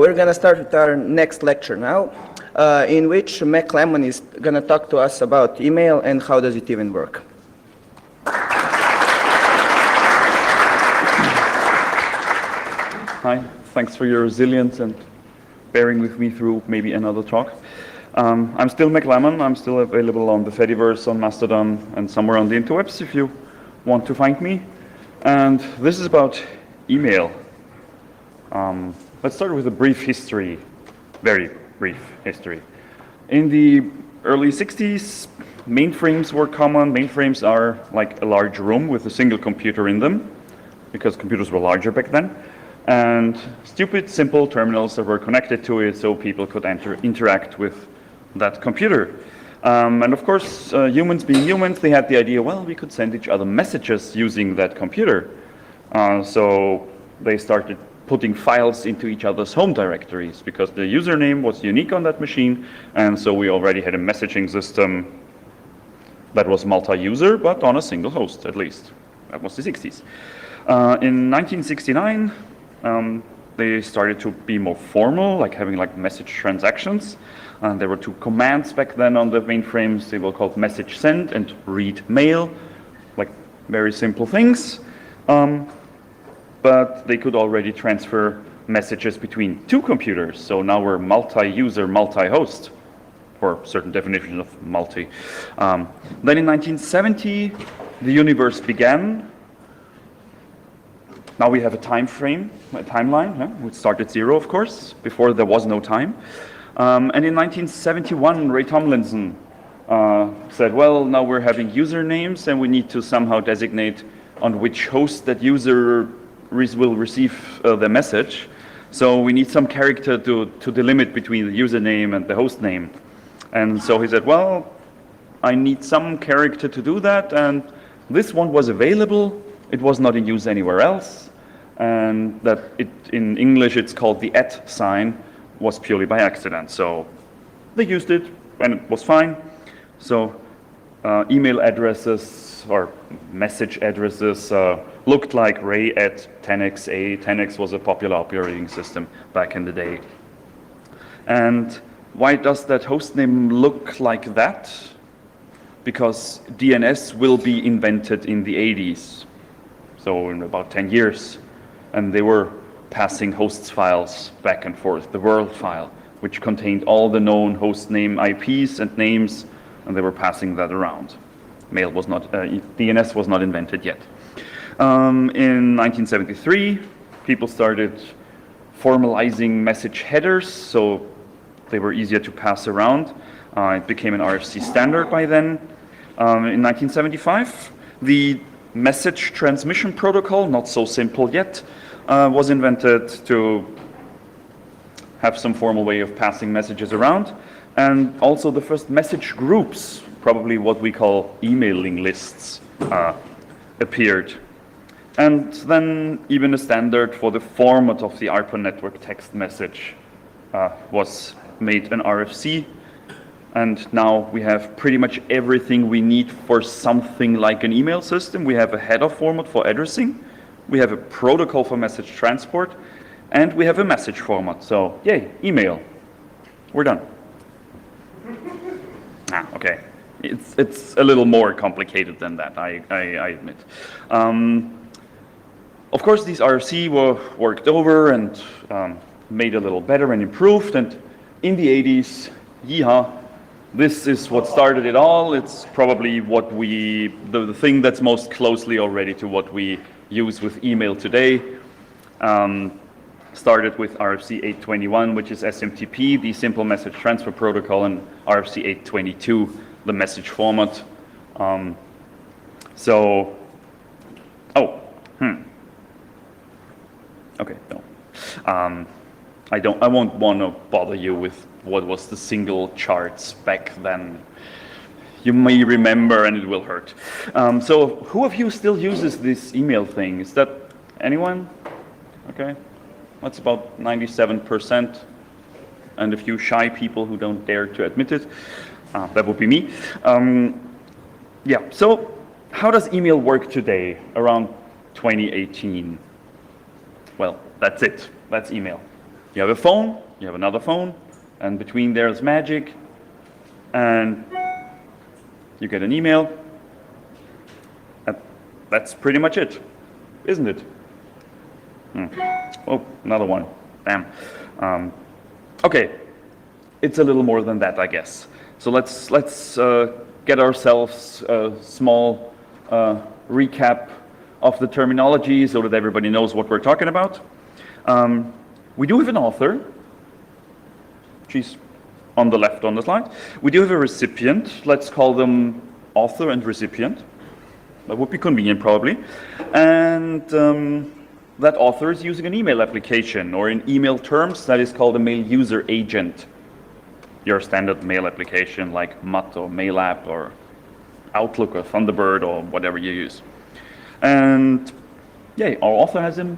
we're going to start with our next lecture now, in which MacLemon is going to talk to us about email and how does it even work. Hi, thanks for your resilience and bearing with me through maybe another talk. I'm still MacLemon. I'm still available on the Fediverse, on Mastodon, and somewhere on the interwebs if you want to find me. And this is about email. Let's start with a brief history, very brief history. In the early 60s, mainframes were common. Mainframes are like a large room with a single computer in them, because computers were larger back then. And stupid, simple terminals that were connected to it so people could interact with that computer. And of course, humans being humans, they had the idea, well, we could send each other messages using that computer. So they started putting files into each other's home directories because the username was unique on that machine. And so we already had a messaging system that was multi-user, but on a single host, at least. That was the 60s. In 1969, they started to be more formal, like having like message transactions. And there were two commands back then on the mainframes. They were called message send and read mail, like very simple things. But they could already transfer messages between two computers. So now we're multi-user, multi-host, for certain definition of multi. Then in 1970, the universe began. Now we have a time frame, a timeline. We start at 0, of course. Before there was no time. And in 1971, Ray Tomlinson said, well, now we're having usernames and we need to somehow designate on which host that user will receive the message. So we need some character to delimit between the username and the host name. And so he said, well, I need some character to do that. And this one was available. It was not in use anywhere else. And that in English it's called the @ sign, was purely by accident. So they used it and it was fine. So email addresses or message addresses looked like Ray at 10xa. 10x was a popular operating system back in the day. And why does that hostname look like that? Because DNS will be invented in the 80s, so in about 10 years. And they were passing hosts files back and forth, the world file, which contained all the known host name IPs and names, and they were passing that around. Mail was not, DNS was not invented yet. In 1973, people started formalizing message headers, so they were easier to pass around. It became an RFC standard by then. In 1975, the message transmission protocol, not so simple yet, was invented to have some formal way of passing messages around. And also the first message groups, probably what we call emailing lists, appeared. And then even a standard for the format of the ARPA network text message was made an RFC. And now we have pretty much everything we need for something like an email system. We have a header format for addressing. We have a protocol for message transport. And we have a message format. So, yay, email. We're done. Okay. It's a little more complicated than that, I admit. Of course, these RFC were worked over and made a little better and improved. And in the 80s, yeehaw, this is what started it all. It's probably what the thing that's most closely already to what we use with email today. Started with RFC 821, which is SMTP, the Simple Message Transfer Protocol, and RFC 822, the message format. Okay, no. I won't want to bother you with what was the single charts back then. You may remember and it will hurt. So who of you still uses this email thing? Is that anyone? Okay. That's about 97%. And a few shy people who don't dare to admit it. That would be me. Yeah, so how does email work today, around 2018? Well, that's it. That's email. You have a phone, you have another phone, and between there's magic, and you get an email. And that's pretty much it, isn't it? Oh, another one. Damn. Okay, it's a little more than that, I guess. So let's get ourselves a small recap of the terminology so that everybody knows what we're talking about. We do have an author. She's on the left on the slide. We do have a recipient. Let's call them author and recipient. That would be convenient, probably. And that author is using an email application, or in email terms, that is called a mail user agent. Your standard mail application like Mutt or MailApp or Outlook or Thunderbird or whatever you use. And yeah, our author has an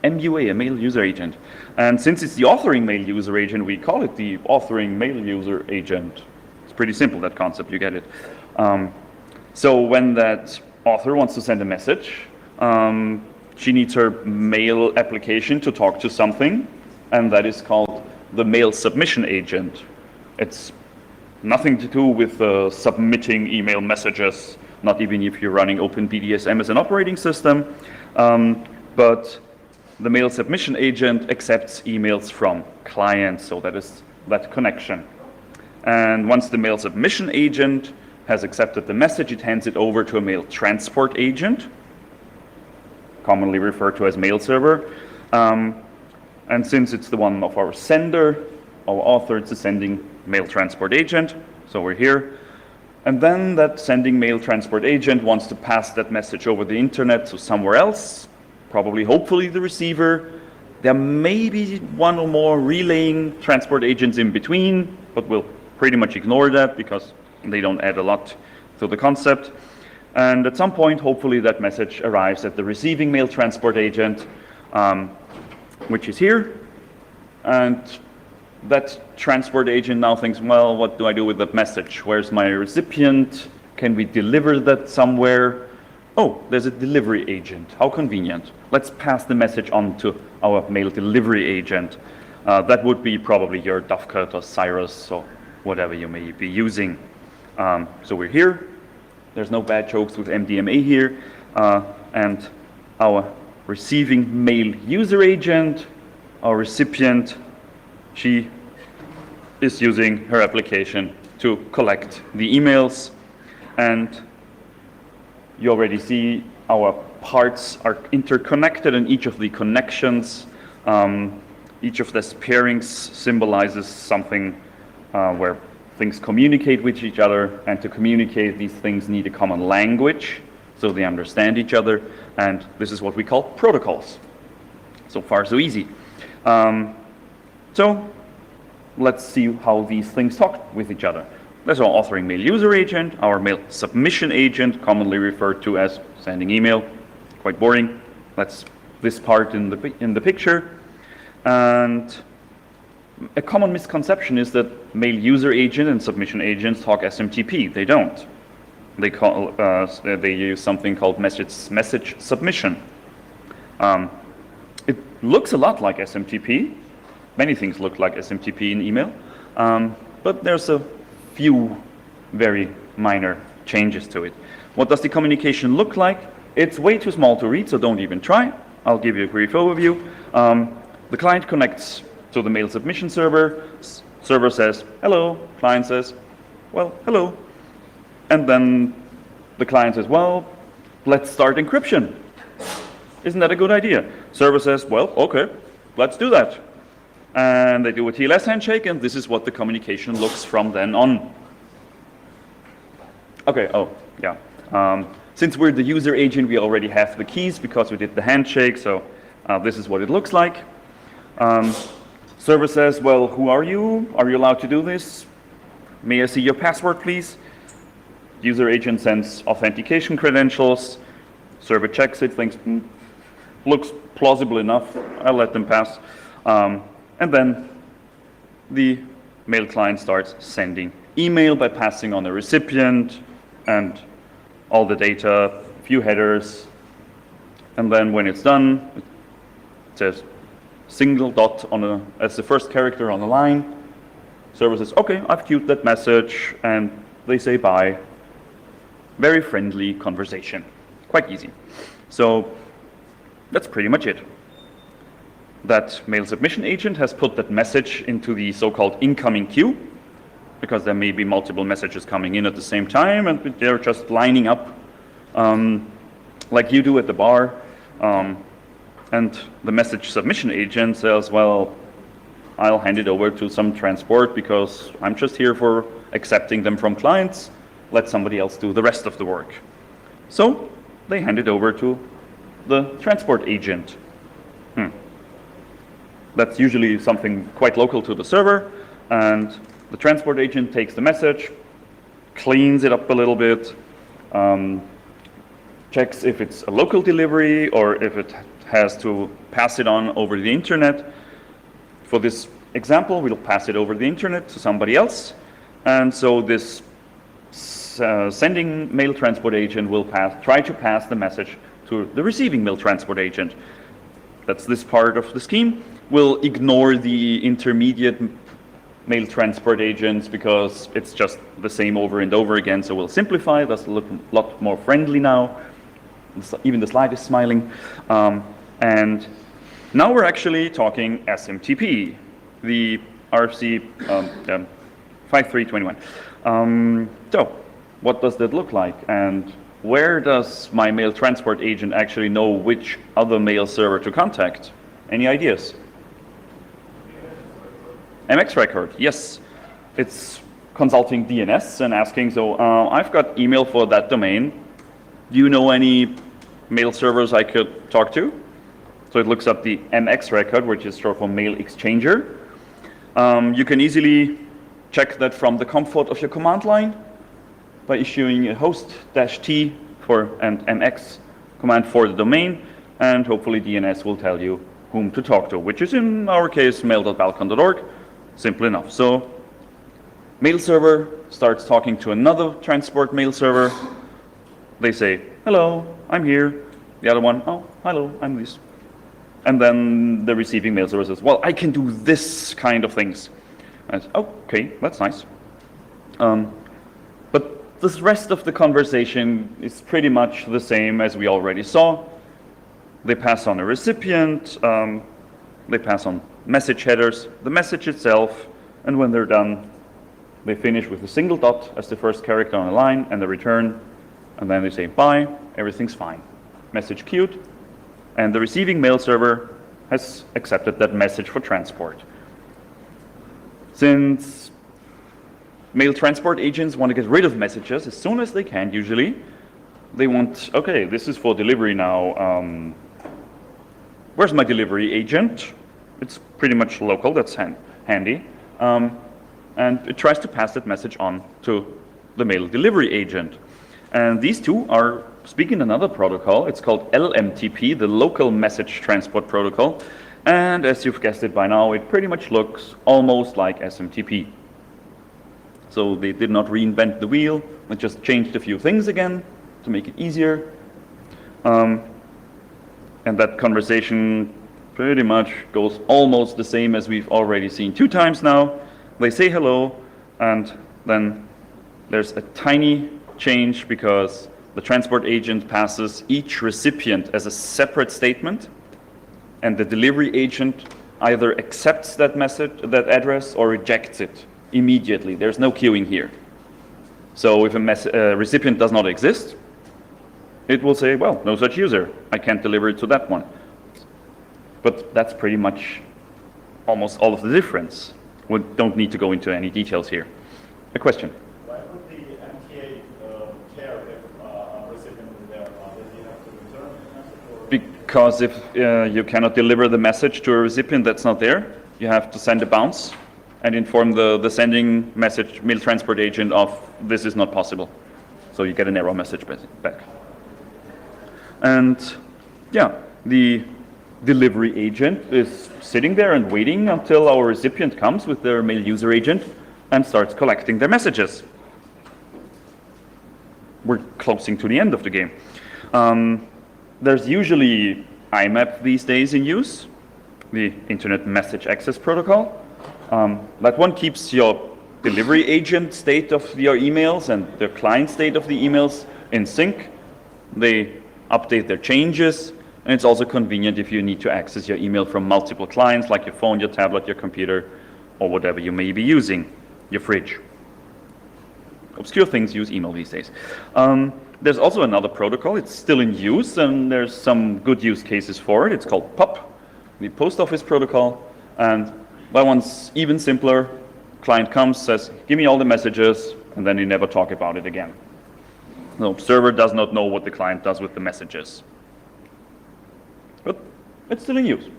MUA, a mail user agent. And since it's the authoring mail user agent, we call it the authoring mail user agent. It's pretty simple, that concept, you get it. So when that author wants to send a message, she needs her mail application to talk to something, and that is called the mail submission agent. It's nothing to do with submitting email messages, not even if you're running OpenBDSM as an operating system, but the mail submission agent accepts emails from clients, so that is that connection. And once the mail submission agent has accepted the message, it hands it over to a mail transport agent, commonly referred to as mail server. And since it's the one of our sender, our author, it's a sending mail transport agent, so we're here. And then that sending mail transport agent wants to pass that message over the internet to somewhere else, probably, hopefully, the receiver. There may be one or more relaying transport agents in between, but we'll pretty much ignore that because they don't add a lot to the concept. And at some point, hopefully, that message arrives at the receiving mail transport agent, which is here. And that transport agent now thinks, well, what do I do with that message? Where's my recipient? Can we deliver that somewhere? Oh, there's a delivery agent. How convenient. Let's pass the message on to our mail delivery agent. That would be probably your Dovecot or Cyrus or whatever you may be using. So we're here. There's no bad jokes with MDMA here. And our receiving mail user agent, our recipient, she is using her application to collect the emails. And you already see our parts are interconnected, and each of the connections, each of these pairings symbolizes something where things communicate with each other, and to communicate, these things need a common language so they understand each other, and this is what we call protocols. So far, so easy. So let's see how these things talk with each other. There's our authoring mail user agent, our mail submission agent, commonly referred to as sending email. Quite boring. That's this part in the picture. And a common misconception is that mail user agent and submission agents talk SMTP. They don't. They use something called message submission. It looks a lot like SMTP. Many things look like SMTP in email, but there's a few very minor changes to it. What does the communication look like? It's way too small to read, so don't even try. I'll give you a brief overview. The client connects to the mail submission server. Server says, hello. Client says, well, hello. And then the client says, well, let's start encryption. Isn't that a good idea? Server says, well, okay, let's do that. And they do a TLS handshake, and this is what the communication looks from then on. Okay, oh, yeah. Since we're the user agent, we already have the keys because we did the handshake, so this is what it looks like. Server says, well, who are you? Are you allowed to do this? May I see your password, please? User agent sends authentication credentials. Server checks it, thinks, looks plausible enough. I'll let them pass. And then the mail client starts sending email by passing on a recipient and all the data, a few headers. And then when it's done, it says, single dot as the first character on the line. Server says, okay, I've queued that message, and they say bye. Very friendly conversation. Quite easy. So that's pretty much it. That mail submission agent has put that message into the so-called incoming queue, because there may be multiple messages coming in at the same time, and they're just lining up like you do at the bar. And the message submission agent says, well, I'll hand it over to some transport because I'm just here for accepting them from clients. Let somebody else do the rest of the work. So they hand it over to the transport agent. That's usually something quite local to the server, and the transport agent takes the message, cleans it up a little bit, checks if it's a local delivery or if it has to pass it on over the internet. For this example, we'll pass it over the internet to somebody else, and so this sending mail transport agent will try to pass the message to the receiving mail transport agent. That's this part of the scheme. We'll ignore the intermediate mail transport agents because it's just the same over and over again, so we'll simplify. That's a lot more friendly now. Even the slide is smiling. And now we're actually talking SMTP, the RFC 5321. So what does that look like? And where does my mail transport agent actually know which other mail server to contact? Any ideas? MX record, yes. It's consulting DNS and asking, so I've got email for that domain. Do you know any mail servers I could talk to? So it looks up the MX record, which is short for mail exchanger. You can easily check that from the comfort of your command line by issuing a host-t for an MX command for the domain, and hopefully DNS will tell you whom to talk to, which is in our case mail.balcon.org. Simple enough. So mail server starts talking to another transport mail server. They say, hello, I'm here. The other one, oh, hello, I'm this. And then the receiving mail server says, well, I can do this kind of things. And I say, okay, that's nice. But the rest of the conversation is pretty much the same as we already saw. They pass on a recipient, they pass on message headers, the message itself, and when they're done, they finish with a single dot as the first character on the line and the return, and then they say bye, everything's fine. Message queued, and the receiving mail server has accepted that message for transport. Since mail transport agents want to get rid of messages as soon as they can usually, they want, okay, this is for delivery now. Where's my delivery agent? It's pretty much local, that's handy. And it tries to pass that message on to the mail delivery agent. And these two are speaking another protocol. It's called LMTP, the Local Message Transport Protocol. And as you've guessed it by now, it pretty much looks almost like SMTP. So they did not reinvent the wheel, they just changed a few things again to make it easier. And that conversation pretty much goes almost the same as we've already seen 2 times now. They say hello, and then there's a tiny change because the transport agent passes each recipient as a separate statement, and the delivery agent either accepts that message, that address, or rejects it immediately. There's no queuing here. So if a recipient does not exist, it will say, well, no such user. I can't deliver it to that one. But that's pretty much almost all of the difference. We don't need to go into any details here. A question? Why would the MTA care if a recipient is there? Does he have to return the message? Or? Because if you cannot deliver the message to a recipient that's not there, you have to send a bounce and inform the sending message mail transport agent of this is not possible. So you get an error message back. And yeah, the delivery agent is sitting there and waiting until our recipient comes with their mail user agent and starts collecting their messages. We're closing to the end of the game. There's usually IMAP these days in use. the Internet Message Access Protocol. That one keeps your delivery agent state of your emails and the client state of the emails in sync. They update their changes, and it's also convenient if you need to access your email from multiple clients, like your phone, your tablet, your computer, or whatever you may be using, your fridge. Obscure things use email these days. There's also another protocol. It's still in use, and there's some good use cases for it. It's called POP, the Post Office Protocol, and that one's even simpler. Client comes, says, give me all the messages, and then you never talk about it again. The server does not know what the client does with the messages. But it's still in use.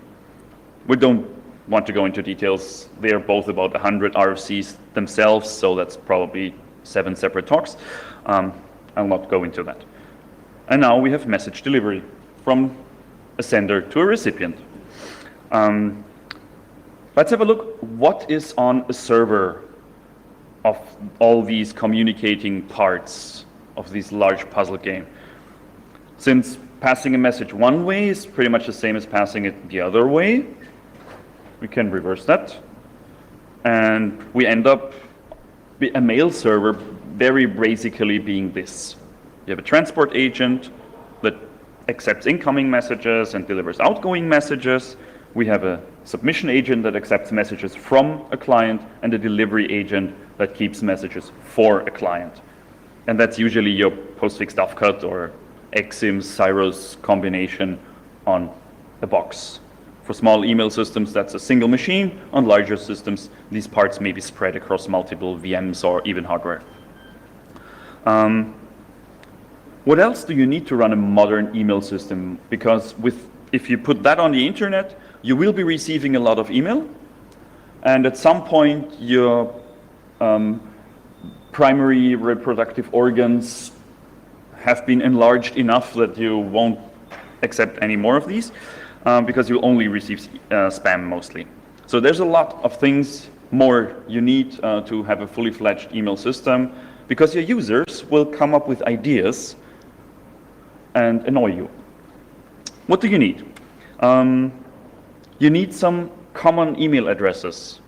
We don't want to go into details. They're both about 100 RFCs themselves, so that's probably 7 separate talks. I'll not go into that. And now we have message delivery from a sender to a recipient. Let's have a look what is on a server of all these communicating parts of this large puzzle game. Since passing a message one way is pretty much the same as passing it the other way, we can reverse that. And we end up a mail server very basically being this. You have a transport agent that accepts incoming messages and delivers outgoing messages. We have a submission agent that accepts messages from a client and a delivery agent that keeps messages for a client. And that's usually your postfix dovecot or XIM Cyrus combination on a box. For small email systems, that's a single machine. On larger systems, these parts may be spread across multiple VMs or even hardware. What else do you need to run a modern email system? Because if you put that on the internet, you will be receiving a lot of email. And at some point, your primary reproductive organs have been enlarged enough that you won't accept any more of these because you'll only receive spam mostly. So there's a lot of things more you need to have a fully fledged email system because your users will come up with ideas and annoy you. What do you need? You need some common email addresses.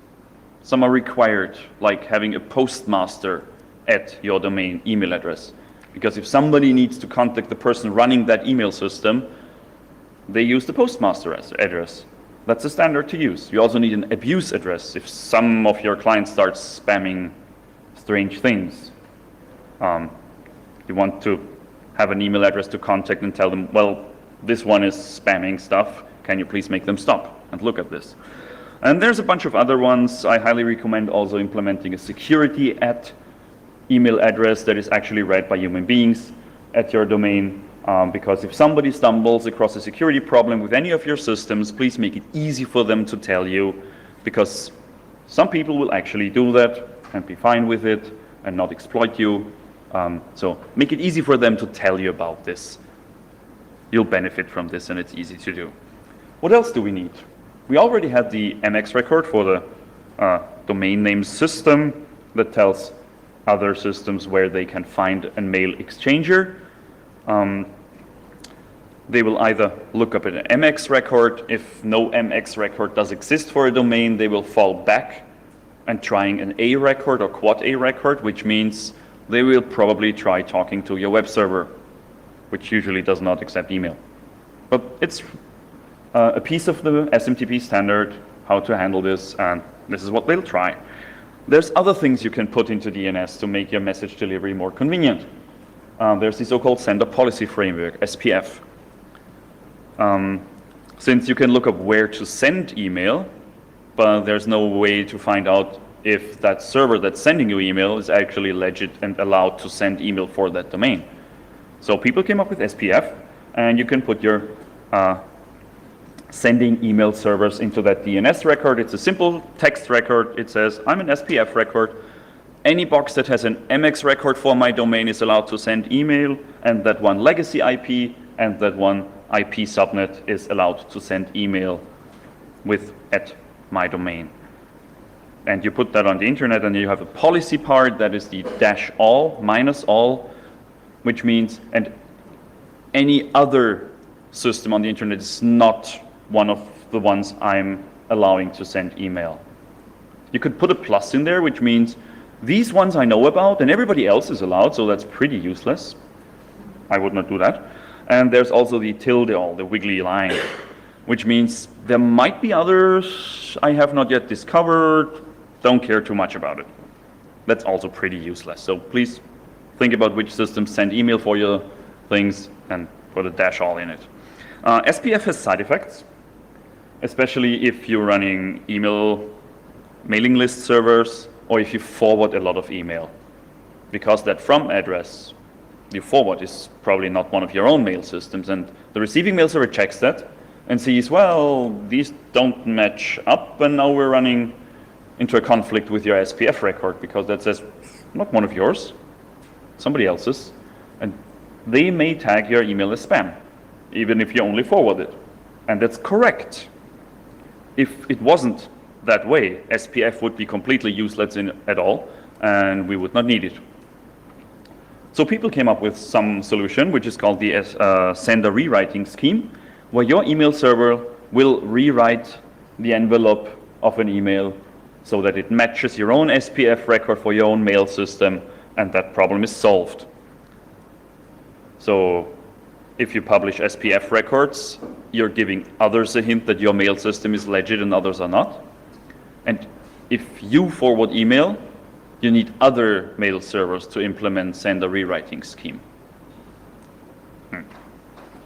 Some are required, like having a postmaster at your domain email address. Because if somebody needs to contact the person running that email system, they use the postmaster address. That's a standard to use. You also need an abuse address if some of your clients start spamming strange things. You want to have an email address to contact and tell them, well, this one is spamming stuff. Can you please make them stop and look at this? And there's a bunch of other ones. I highly recommend also implementing a security at email address that is actually read by human beings at your domain. Because if somebody stumbles across a security problem with any of your systems, please make it easy for them to tell you, because some people will actually do that and be fine with it and not exploit you. So make it easy for them to tell you about this. You'll benefit from this and it's easy to do. What else do we need? We already had the MX record for the domain name system that tells other systems where they can find a mail exchanger. They will either look up at an MX record. If no MX record does exist for a domain, they will fall back and trying an A record or quad A record, which means they will probably try talking to your web server, which usually does not accept email. But it's a piece of the SMTP standard, how to handle this, and this is what they'll try. There's other things you can put into DNS to make your message delivery more convenient. There's the so-called Sender Policy Framework, SPF. Since you can look up where to send email, but there's no way to find out if that server that's sending you email is actually legit and allowed to send email for that domain. So people came up with SPF, and you can put your sending email servers into that DNS record. It's a simple text record. It says, I'm an SPF record. Any box that has an MX record for my domain is allowed to send email, and that one legacy IP and that one IP subnet is allowed to send email with at my domain. And you put that on the internet, and you have a policy part that is the -all, -all, which means, and any other system on the internet is not one of the ones I'm allowing to send email. You could put a plus in there, which means these ones I know about and everybody else is allowed, so that's pretty useless. I would not do that. And there's also the tilde, or the wiggly line, which means there might be others I have not yet discovered, don't care too much about it. That's also pretty useless. So please think about which systems send email for your things and put a dash all in it. SPF has side effects, especially if you're running email mailing list servers or if you forward a lot of email, because that from address you forward is probably not one of your own mail systems, and the receiving mail server checks that and sees, well, these don't match up, and now we're running into a conflict with your SPF record because that says not one of yours, somebody else's, and they may tag your email as spam, even if you only forward it. And that's correct. If it wasn't that way, SPF would be completely useless at all, and we would not need it. So people came up with some solution, which is called the sender rewriting scheme, where your email server will rewrite the envelope of an email so that it matches your own SPF record for your own mail system, and that problem is solved. So if you publish SPF records, you're giving others a hint that your mail system is legit and others are not. And if you forward email, you need other mail servers to implement sender rewriting scheme.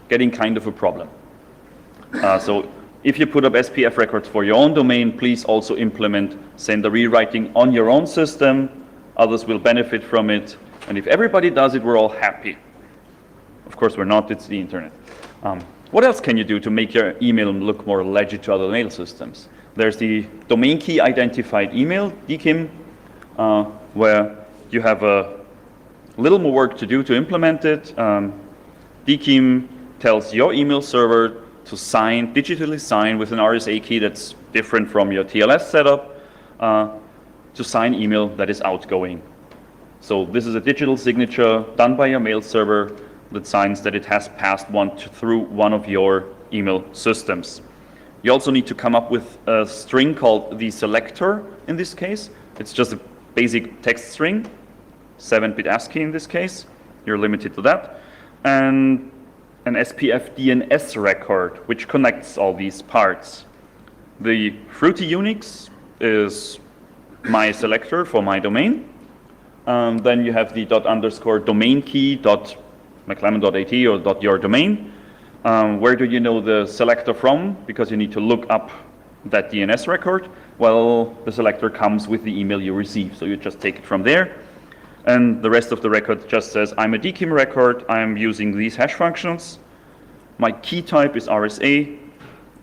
Getting kind of a problem. So if you put up SPF records for your own domain, please also implement sender rewriting on your own system. Others will benefit from it. And if everybody does it, we're all happy. Of course, we're not. It's the internet. What else can you do to make your email look more legit to other mail systems? There's the domain key identified email, DKIM, where you have a little more work to do to implement it. DKIM tells your email server to digitally sign with an RSA key that's different from your TLS setup, to sign email that is outgoing. So this is a digital signature done by your mail server that signs that it has passed through one of your email systems. You also need to come up with a string called the selector in this case. It's just a basic text string, 7-bit ASCII in this case. You're limited to that. And an SPF DNS record, which connects all these parts. The fruity Unix is my selector for my domain. Then you have the ._domain key .maclemon.at or .your domain. Where do you know the selector from? Because you need to look up that DNS record. Well, the selector comes with the email you receive, so you just take it from there. And the rest of the record just says, I'm a DKIM record, I'm using these hash functions. My key type is RSA.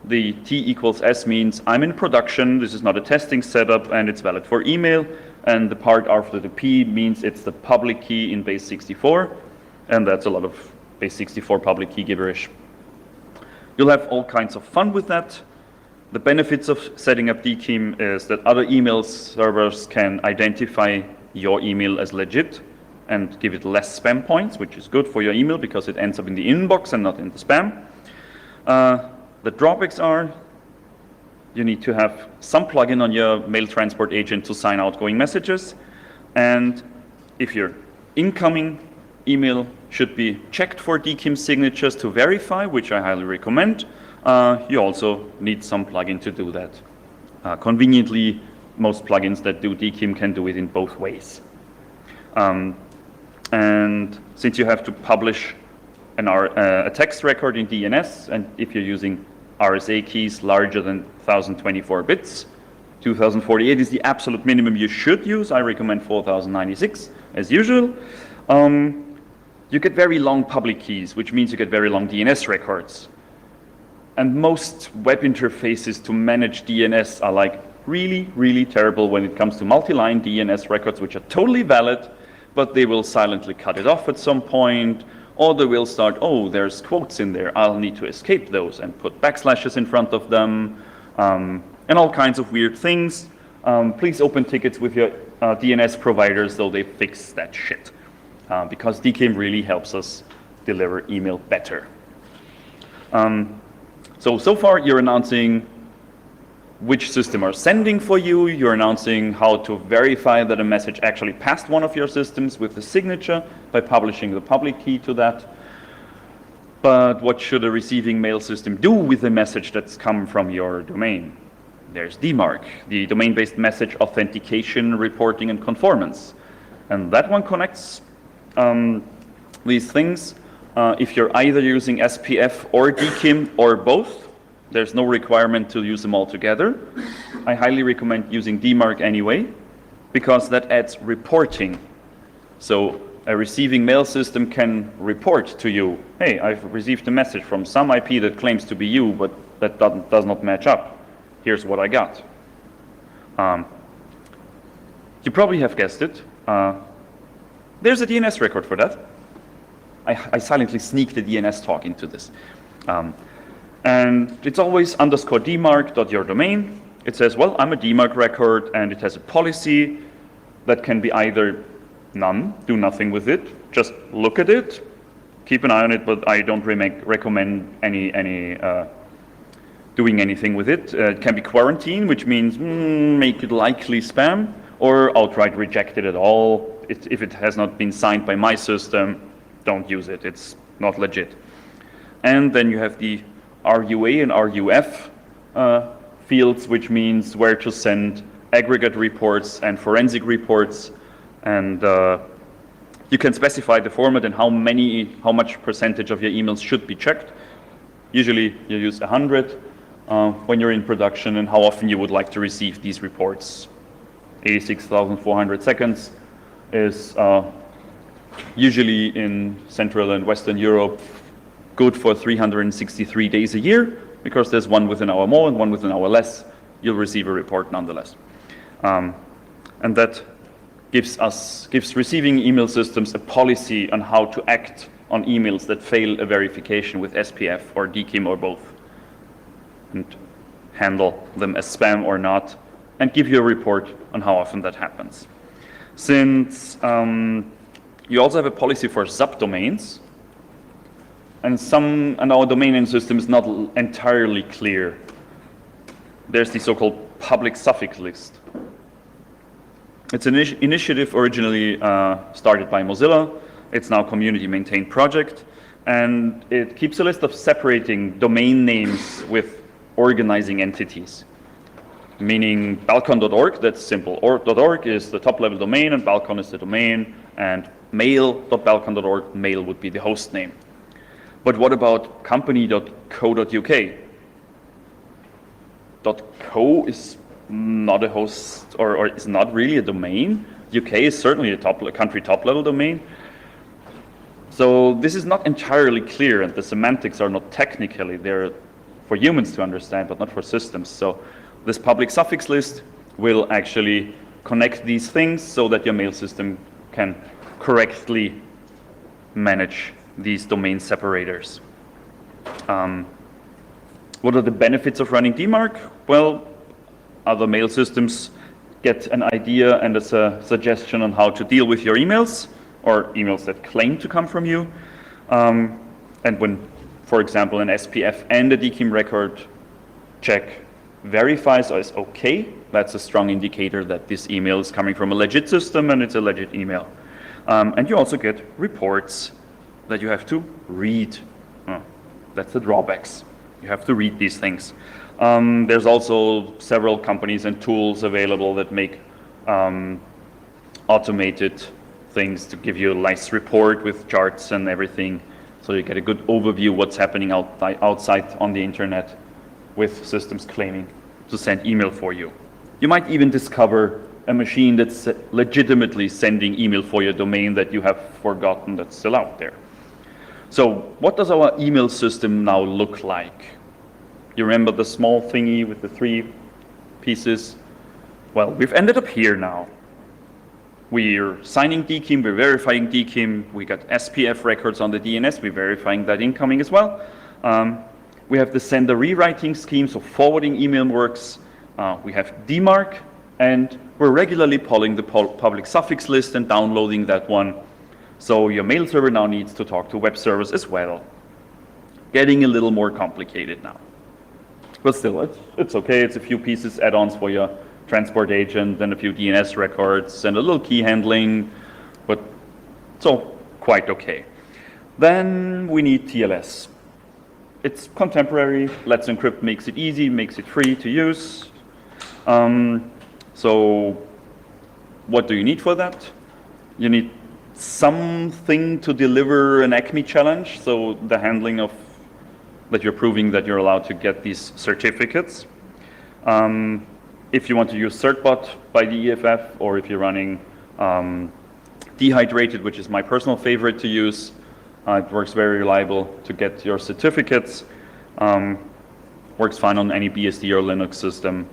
The T = S means I'm in production, this is not a testing setup, and it's valid for email. And the part after the P means it's the public key in base 64. And that's a lot of base 64 public key gibberish. You'll have all kinds of fun with that. The benefits of setting up DKIM is that other email servers can identify your email as legit and give it less spam points, which is good for your email because it ends up in the inbox and not in the spam. The drawbacks are you need to have some plugin on your mail transport agent to sign outgoing messages. And if your incoming email should be checked for DKIM signatures to verify, which I highly recommend, you also need some plugin to do that. Conveniently, most plugins that do DKIM can do it in both ways. And since you have to publish a text record in DNS, and if you're using RSA keys larger than 1024 bits, 2048 is the absolute minimum you should use. I recommend 4096 as usual. You get very long public keys, which means you get very long DNS records. And most web interfaces to manage DNS are like really, really terrible when it comes to multi-line DNS records, which are totally valid, but they will silently cut it off at some point, or they will start, oh, there's quotes in there, I'll need to escape those and put backslashes in front of them, and all kinds of weird things. Please open tickets with your DNS providers so they fix that shit, because DKIM really helps us deliver email better. So far you're announcing which system are sending for you, you're announcing how to verify that a message actually passed one of your systems with the signature by publishing the public key to that. But what should a receiving mail system do with the message that's come from your domain? There's DMARC, the domain-based message authentication, reporting, and conformance. And that one connects these things. If you're either using SPF or DKIM or both, there's no requirement to use them all together. I highly recommend using DMARC anyway, because that adds reporting. So a receiving mail system can report to you, hey, I've received a message from some IP that claims to be you, but that does not match up. Here's what I got. You probably have guessed it. There's a DNS record for that. I silently sneaked the DNS talk into this. And it's always _dmarc.yourdomain. It says, well, I'm a DMARC record, and it has a policy that can be either none, do nothing with it, just look at it, keep an eye on it, but I don't recommend doing anything with it. It can be quarantine, which means make it likely spam, or outright reject it at all. If it has not been signed by my system, don't use it. It's not legit. And then you have the RUA and RUF fields, which means where to send aggregate reports and forensic reports. And you can specify the format and how much percentage of your emails should be checked. Usually you use 100 when you're in production, and how often you would like to receive these reports. 86,400 seconds is usually in Central and Western Europe good for 363 days a year, because there's one with an hour more and one with an hour less. You'll receive a report nonetheless. And that gives receiving email systems a policy on how to act on emails that fail a verification with SPF or DKIM or both, and handle them as spam or not, and give you a report on how often that happens. Since you also have a policy for subdomains, and our domain name system is not entirely clear. There's the so-called public suffix list. It's an initiative originally started by Mozilla. It's now a community maintained project, and it keeps a list of separating domain names with organizing entities. Meaning balcon.org, that's simple. .org is the top level domain, and balcon is the domain, and mail.balcon.org, mail would be the host name. But what about company.co.uk? .co is not a host, or is not really a domain. UK is certainly a country top level domain. So this is not entirely clear, and the semantics are not technically there for humans to understand, but not for systems. So this public suffix list will actually connect these things so that your mail system can correctly manage these domain separators. What are the benefits of running DMARC? Well, other mail systems get an idea and a suggestion on how to deal with your emails, or emails that claim to come from you. And when, for example, an SPF and a DKIM record check verifies as okay, that's a strong indicator that this email is coming from a legit system and it's a legit email. And you also get reports that you have to read. That's the drawbacks. You have to read these things. There's also several companies and tools available that make automated things to give you a nice report with charts and everything, so you get a good overview what's happening outside on the internet with systems claiming to send email for you. You might even discover a machine that's legitimately sending email for your domain that you have forgotten that's still out there. So what does our email system now look like? You remember the small thingy with the 3 pieces? Well, we've ended up here now. We're signing DKIM, we're verifying DKIM, we got SPF records on the DNS, we're verifying that incoming as well. We have the sender rewriting scheme, so forwarding email works. We have DMARC, and we're regularly polling the public suffix list and downloading that one. So your mail server now needs to talk to web servers as well. Getting a little more complicated now. But still, it's okay. It's a few pieces, add-ons for your transport agent, and a few DNS records, and a little key handling, but it's all quite okay. Then we need TLS. It's contemporary. Let's Encrypt makes it easy, makes it free to use. So what do you need for that? You need something to deliver an ACME challenge, so the handling of that you're proving that you're allowed to get these certificates. If you want to use certbot by the EFF, or if you're running dehydrated, which is my personal favorite to use, it works very reliable to get your certificates. Works fine on any BSD or Linux system.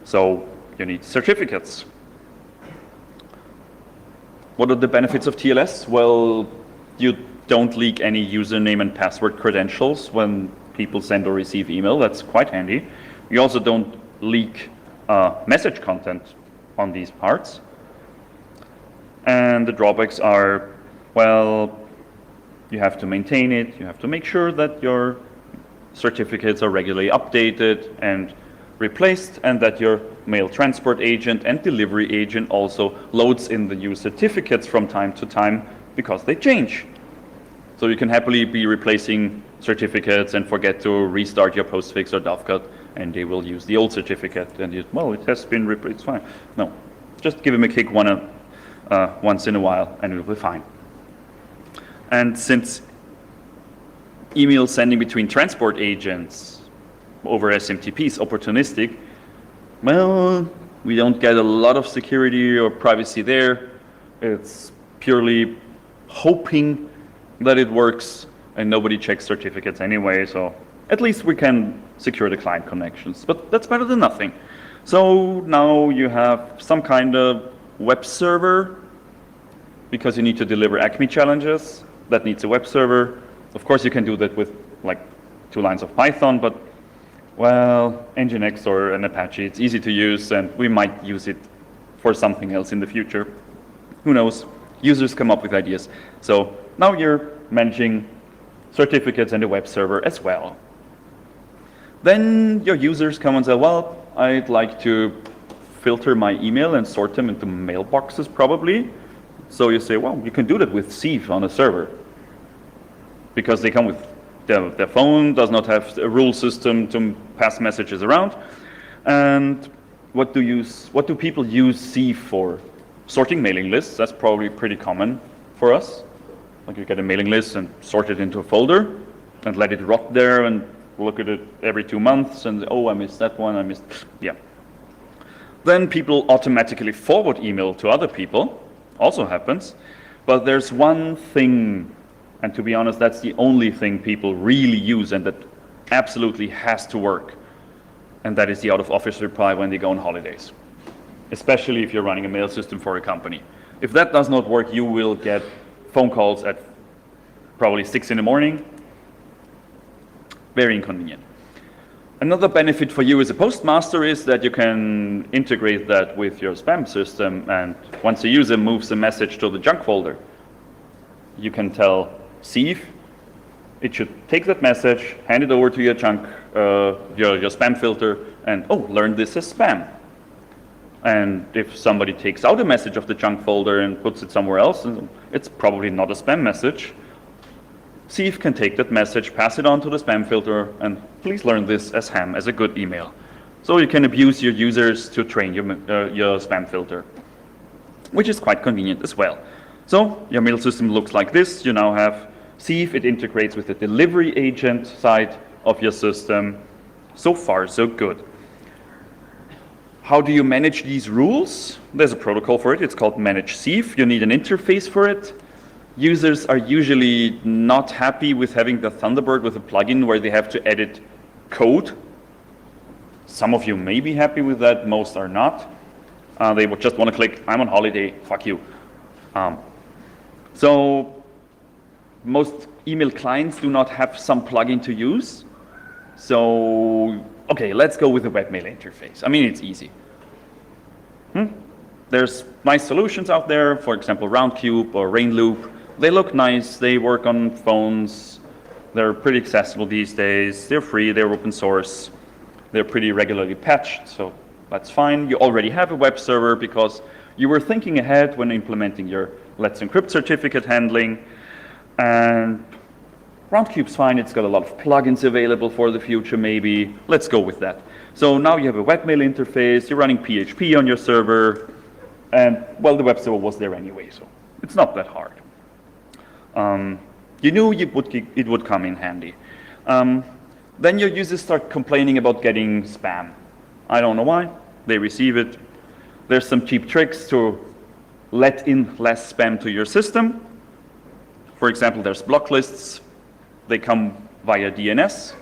So you need certificates. What are the benefits of TLS? Well, you don't leak any username and password credentials when people send or receive email. That's quite handy. You also don't leak message content on these parts. And the drawbacks are, well, you have to maintain it. You have to make sure that your certificates are regularly updated and replaced, and that your mail transport agent and delivery agent also loads in the new certificates from time to time because they change. So you can happily be replacing certificates and forget to restart your postfix or Dovecot, and they will use the old certificate, and you, well, it has been replaced, it's fine. No, just give them a kick once in a while and it will be fine. And since email sending between transport agents over SMTP is opportunistic, well, we don't get a lot of security or privacy there. It's purely hoping that it works, and nobody checks certificates anyway, so at least we can secure the client connections, but that's better than nothing. So now you have some kind of web server, because you need to deliver ACME challenges. That needs a web server. Of course, you can do that with like 2 lines of Python, but well, Nginx or an Apache, it's easy to use, and we might use it for something else in the future. Who knows? Users come up with ideas. So now you're managing certificates and a web server as well. Then your users come and say, well, I'd like to filter my email and sort them into mailboxes probably. So you say, well, you can do that with Sieve on a server, because they come with their phone, does not have a rule system to pass messages around. And what do people use Sieve for? Sorting mailing lists. That's probably pretty common for us. Like you get a mailing list and sort it into a folder and let it rot there and look at it every 2 months and, oh, I missed that one, yeah. Then people automatically forward email to other people. Also happens. But there's one thing, and to be honest, that's the only thing people really use and that absolutely has to work. And that is the out-of-office reply when they go on holidays. Especially if you're running a mail system for a company. If that does not work, you will get phone calls at probably 6 in the morning. Very inconvenient. Another benefit for you as a postmaster is that you can integrate that with your spam system, and once a user moves a message to the junk folder, you can tell Sieve it should take that message, hand it over to your junk, your spam filter, and oh, learn this as spam. And if somebody takes out a message of the junk folder and puts it somewhere else, it's probably not a spam message. Sieve can take that message, pass it on to the spam filter, and please learn this as ham, as a good email. So you can abuse your users to train your spam filter, which is quite convenient as well. So your mail system looks like this. You now have Sieve. It integrates with the delivery agent side of your system. So far, so good. How do you manage these rules? There's a protocol for it. It's called Manage Sieve. You need an interface for it. Users are usually not happy with having the Thunderbird with a plugin where they have to edit code. Some of you may be happy with that, most are not. They would just want to click, I'm on holiday, fuck you. So most email clients do not have some plugin to use. So, okay, let's go with the webmail interface. I mean, it's easy. There's nice solutions out there, for example, Roundcube or Rainloop. They look nice, they work on phones, they're pretty accessible these days, they're free, they're open source. They're pretty regularly patched, so that's fine. You already have a web server because you were thinking ahead when implementing your Let's Encrypt certificate handling. And Roundcube's fine. It's got a lot of plugins available for the future, maybe. Let's go with that. So now you have a webmail interface. You're running PHP on your server. And, well, the web server was there anyway, so it's not that hard. You knew it would come in handy. Then your users start complaining about getting spam. I don't know why. They receive it. There's some cheap tricks to let in less spam to your system. For example, there's block lists. They come via DNS.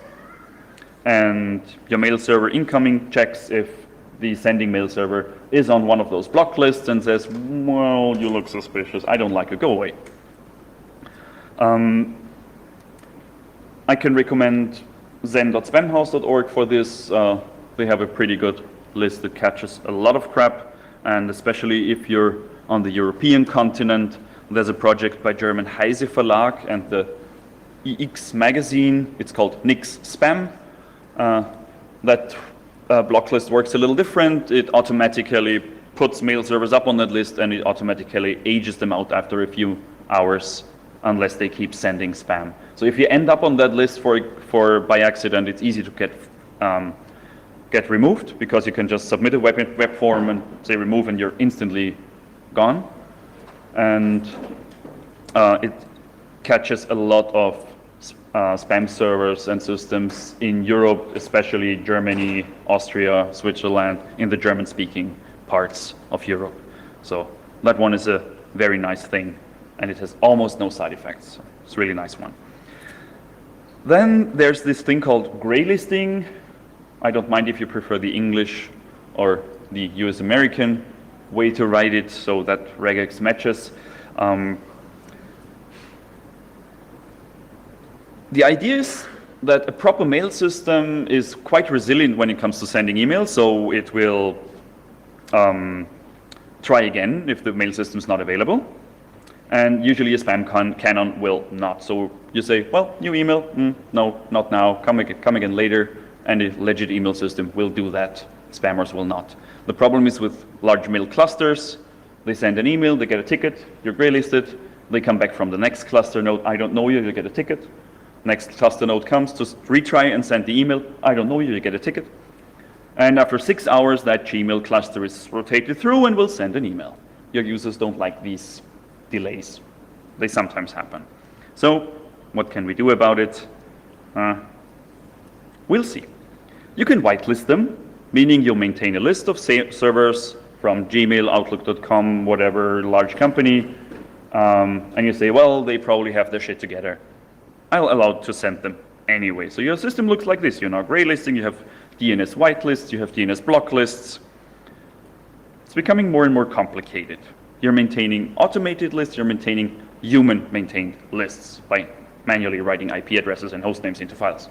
And your mail server incoming checks if the sending mail server is on one of those block lists and says, well, you look suspicious. I don't like it. Go away. I can recommend zen.spamhaus.org for this. They have a pretty good list that catches a lot of crap, and especially if you're on the European continent, there's a project by German Heise Verlag and the EX magazine. It's called Nix Spam. That block list works a little different. It automatically puts mail servers up on that list, and it automatically ages them out after a few hours unless they keep sending spam. So if you end up on that list for by accident, it's easy to get removed, because you can just submit a web form and say remove, and you're instantly gone. And it catches a lot of spam servers and systems in Europe, especially Germany, Austria, Switzerland, in the German-speaking parts of Europe. So that one is a very nice thing, and it has almost no side effects. So it's a really nice one. Then there's this thing called gray listing. I don't mind if you prefer the English or the US American way to write it so that regex matches. The idea is that a proper mail system is quite resilient when it comes to sending emails, so it will try again if the mail system is not available. And usually a spam canon will not. So you say, well, new email, no, not now, come again later, and a legit email system will do that. Spammers will not. The problem is with large mail clusters. They send an email, they get a ticket, you're gray listed, they come back from the next cluster node, I don't know you, you get a ticket. Next cluster node comes to retry and send the email, I don't know you, you get a ticket. And after 6 hours, that Gmail cluster is rotated through and will send an email. Your users don't like these delays. They sometimes happen. So what can we do about it? We'll see. You can whitelist them, meaning you'll maintain a list of servers from Gmail, Outlook.com, whatever large company, and you say, well, they probably have their shit together. I'll allow to send them anyway. So your system looks like this. You're now gray listing, you have DNS whitelists, you have DNS block lists. It's becoming more and more complicated. You're maintaining automated lists, you're maintaining human-maintained lists by manually writing IP addresses and host names into files.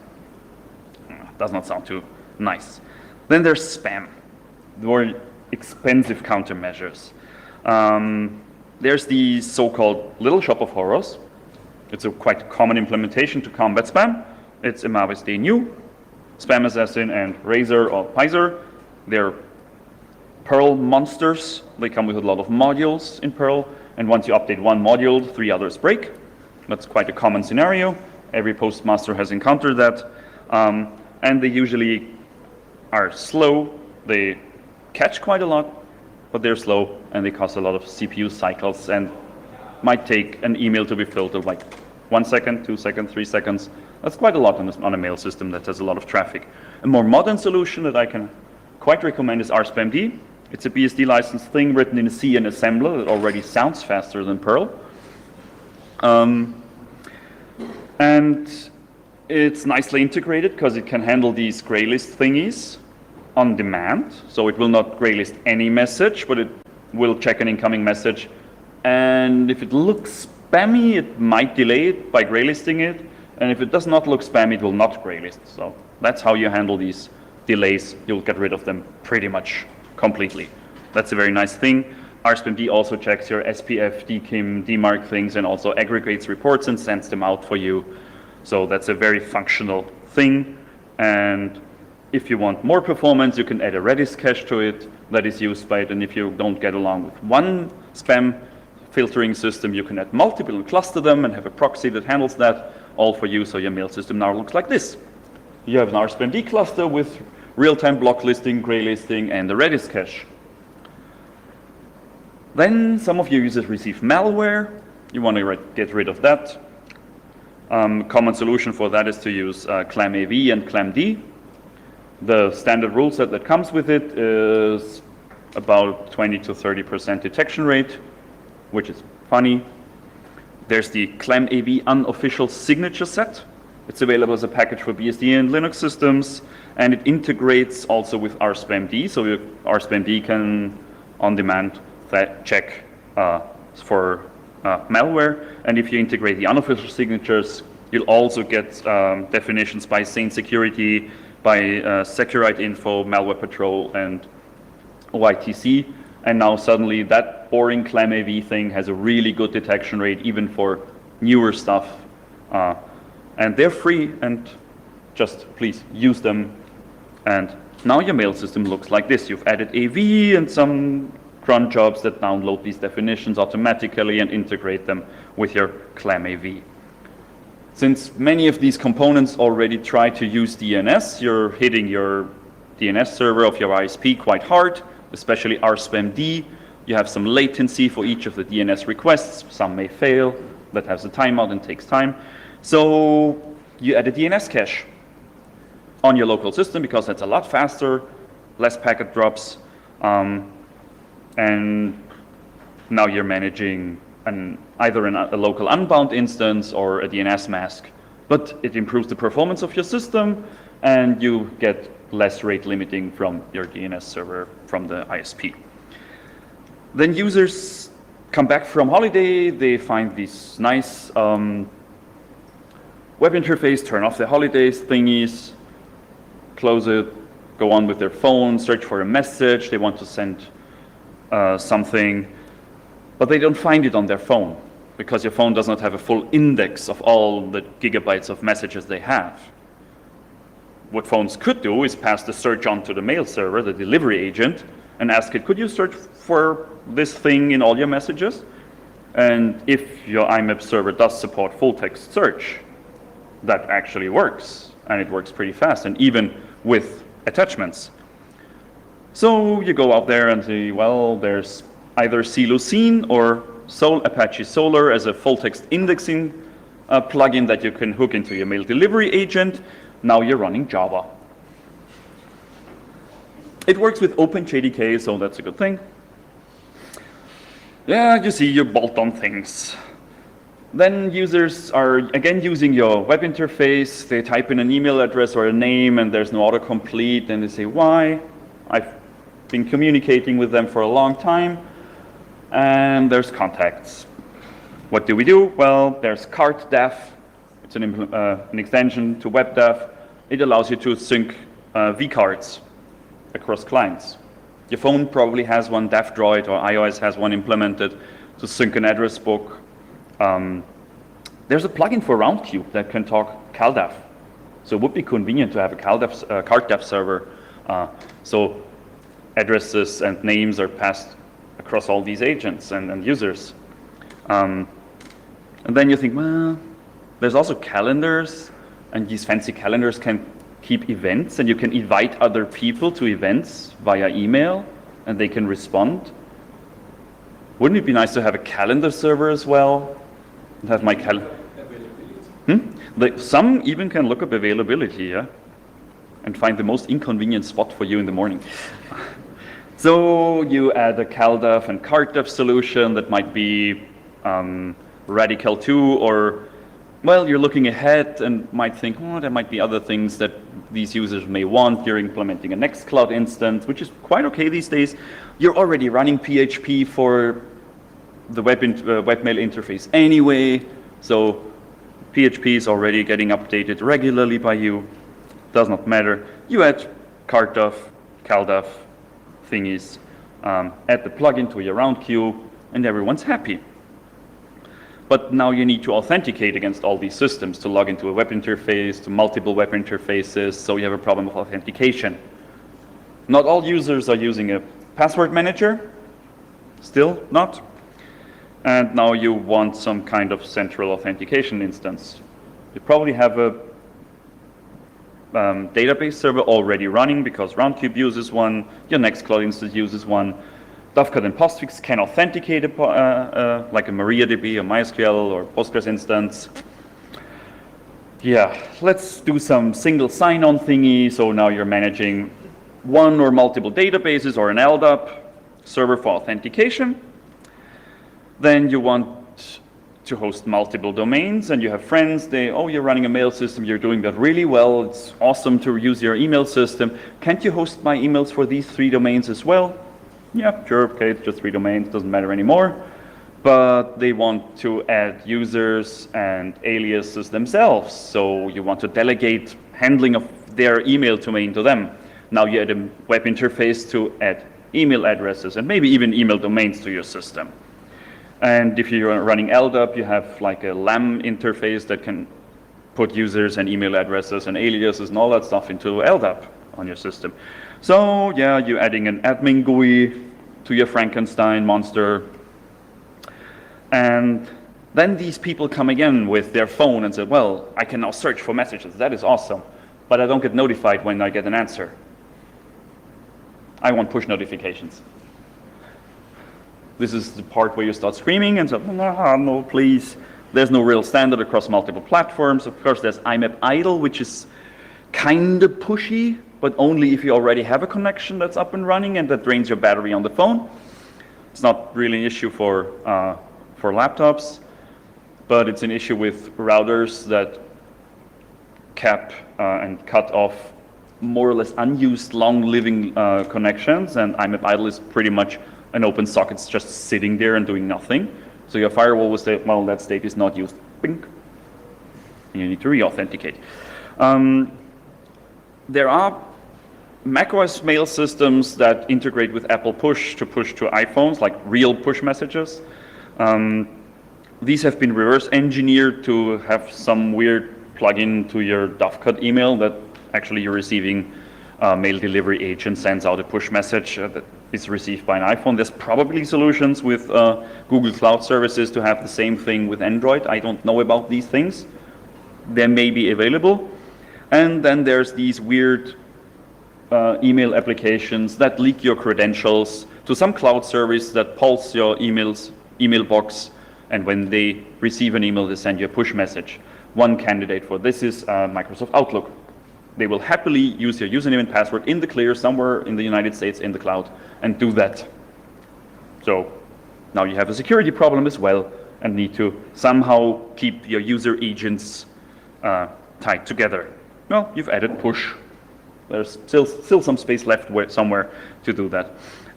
Does not sound too nice. Then there's spam, the more expensive countermeasures. There's the so-called Little Shop of Horrors. It's a quite common implementation to combat spam. It's Imavis DNU, Spam Assassin, and Razor or Pizer. They're Perl monsters. They come with a lot of modules in Perl, and once you update one module, 3 others break. That's quite a common scenario. Every postmaster has encountered that. And they usually are slow. They catch quite a lot, but they're slow, and they cost a lot of CPU cycles, and might take an email to be filtered like 1 second, 2 seconds, 3 seconds. That's quite a lot on a mail system that has a lot of traffic. A more modern solution that I can quite recommend is rspamd. It's a BSD licensed thing written in C and assembler that already sounds faster than Perl. And it's nicely integrated because it can handle these gray list thingies on demand. So it will not gray list any message, but it will check an incoming message. And if it looks spammy, it might delay it by gray listing it. And if it does not look spammy, it will not gray list. So that's how you handle these delays. You'll get rid of them pretty much completely. That's a very nice thing. rspamd also checks your SPF, DKIM, DMARC things, and also aggregates reports and sends them out for you. So that's a very functional thing. And If you want more performance, you can add a Redis cache to it that is used by it. And if you don't get along with one spam filtering system, you can add multiple and cluster them and have a proxy that handles that all for you. So your mail system now looks like this. You have an RSpamD cluster with real-time block listing, gray listing, and a Redis cache. Then some of your users receive malware. You want to get rid of that. Common solution for that is to use ClamAV and ClamD. The standard rule set that comes with it is about 20 to 30% detection rate, which is funny. There's the ClamAV unofficial signature set. It's available as a package for BSD and Linux systems, and it integrates also with RSpamD, so your RSpamD can on demand check for malware. And if you integrate the unofficial signatures, you'll also get definitions by Sane Security, by Securite Info, Malware Patrol, and OITC. And now suddenly that boring ClamAV thing has a really good detection rate, even for newer stuff. And they're free, and just please use them. And now your mail system looks like this. You've added AV and some cron jobs that download these definitions automatically and integrate them with your ClamAV. Since many of these components already try to use DNS, you're hitting your DNS server of your ISP quite hard, especially RSpamD. You have some latency for each of the DNS requests. Some may fail. That has a timeout and takes time. So you add a DNS cache on your local system because that's a lot faster, less packet drops, and now you're managing either a local unbound instance or a DNS mask. But it improves the performance of your system, and you get less rate limiting from your DNS server from the ISP. Then users come back from holiday, they find this nice web interface, turn off the holidays thingies, close it, go on with their phone, search for a message, they want to send something, but they don't find it on their phone because your phone does not have a full index of all the gigabytes of messages they have. What phones could do is pass the search on to the mail server, the delivery agent, and ask it, could you search for this thing in all your messages? And if your IMAP server does support full text search, that actually works, and it works pretty fast, and even with attachments. So you go out there and say, well, there's either Celocene or Apache Solr as a full text indexing plugin that you can hook into your mail delivery agent. Now you're running Java. It works with OpenJDK, so that's a good thing. Yeah, you see, you bolt on things. Then users are, again, using your web interface. They type in an email address or a name, and there's no autocomplete, and they say, why? I've been communicating with them for a long time, and there's contacts. What do we do? Well, there's CartDev. It's an extension to WebDev. It allows you to sync vCards across clients. Your phone probably has one, DevDroid or iOS has one implemented to sync an address book. There's a plugin for Roundcube that can talk CalDev. So it would be convenient to have a CartDev server. So addresses and names are passed across all these agents and users. And then you think, well, there's also calendars, and these fancy calendars can keep events, and you can invite other people to events via email, and they can respond. Wouldn't it be nice to have a calendar server as well? And have my calendar. Some even can look up availability, yeah, and find the most inconvenient spot for you in the morning. So you add a CalDev and CartDev solution that might be Radical 2, or, well, you're looking ahead and might think, oh, there might be other things that these users may want. You're implementing a Nextcloud instance, which is quite okay these days. You're already running PHP for the webmail interface anyway, so PHP is already getting updated regularly by you. Does not matter. You add CartDev, CalDev thingies, add the plugin to your Roundcube, and everyone's happy. But now you need to authenticate against all these systems to log into a web interface, to multiple web interfaces, so you have a problem with authentication. Not all users are using a password manager, still not. And now you want some kind of central authentication instance. You probably have a database server already running because Roundcube uses one, your Nextcloud instance uses one. Dovecot and Postfix can authenticate like a MariaDB, a MySQL, or Postgres instance. Yeah, let's do some single sign-on thingy. So now you're managing one or multiple databases or an LDAP server for authentication. Then you want to host multiple domains, and you have friends, you're running a mail system, you're doing that really well, it's awesome to use your email system. Can't you host my emails for these 3 domains as well? Yeah, sure, okay, it's just 3 domains, doesn't matter anymore. But they want to add users and aliases themselves, so you want to delegate handling of their email domain to them. Now you add a web interface to add email addresses and maybe even email domains to your system. And if you're running LDAP, you have like a LAM interface that can put users and email addresses and aliases and all that stuff into LDAP on your system. So yeah, you're adding an admin GUI to your Frankenstein monster. And then these people come again with their phone and say, well, I can now search for messages. That is awesome. But I don't get notified when I get an answer. I want push notifications. This is the part where you start screaming and say, no, please. There's no real standard across multiple platforms. Of course, there's IMAP idle, which is kind of pushy, but only if you already have a connection that's up and running and that drains your battery on the phone. It's not really an issue for laptops, but it's an issue with routers that cap and cut off more or less unused, long-living connections, and IMAP idle is pretty much an open socket. It's just sitting there and doing nothing. So your firewall will say, well, that state is not used. Bing. And you need to re-authenticate. There are macOS mail systems that integrate with Apple Push to iPhones, like real push messages. These have been reverse engineered to have some weird plugin to your Dovecot email that actually you're receiving mail delivery agent sends out a push message that is received by an iPhone. There's probably solutions with Google Cloud Services to have the same thing with Android. I don't know about these things. They may be available. And then there's these weird email applications that leak your credentials to some cloud service that pulse your email box, and when they receive an email, they send you a push message. One candidate for this is Microsoft Outlook. They will happily use your username and password in the clear somewhere in the United States in the cloud and do that. So now you have a security problem as well and need to somehow keep your user agents tied together. Well, you've added push. There's still some space left somewhere to do that.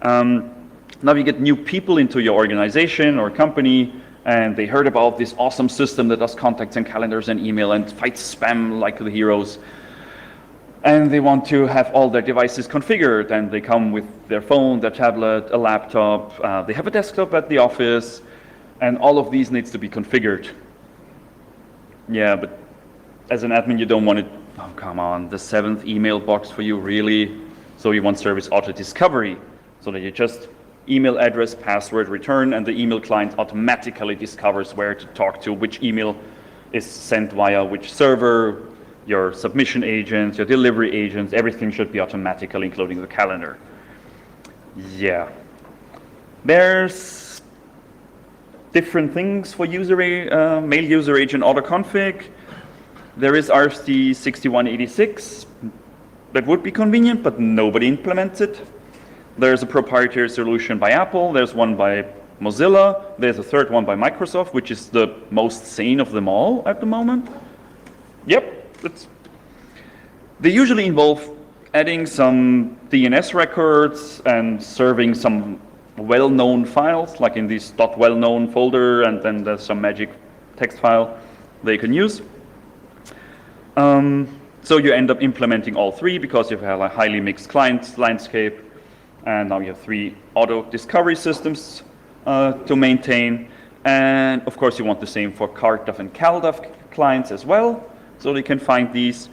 Now you get new people into your organization or company, and they heard about this awesome system that does contacts and calendars and email and fights spam like the heroes. And they want to have all their devices configured, and they come with their phone, their tablet, a laptop. They have a desktop at the office, and all of these needs to be configured. Yeah, but as an admin, you don't want it. Oh, come on, the 7th email box for you, really? So you want service auto discovery, so that you just email address, password, return, and the email client automatically discovers where to talk to, which email is sent via which server. Your submission agents, your delivery agents, everything should be automatically, including the calendar. Yeah. There's different things for mail user agent autoconfig. There is RFC 6186. That would be convenient, but nobody implements it. There's a proprietary solution by Apple. There's one by Mozilla. There's a third one by Microsoft, which is the most sane of them all at the moment. Yep. They usually involve adding some DNS records and serving some well-known files, like in this .well-known folder, and then there's some magic text file they can use. So you end up implementing all 3 because you have a highly mixed client landscape, and now you have 3 auto discovery systems to maintain. And of course, you want the same for CardDAV and CalDAV clients as well, so they can find these.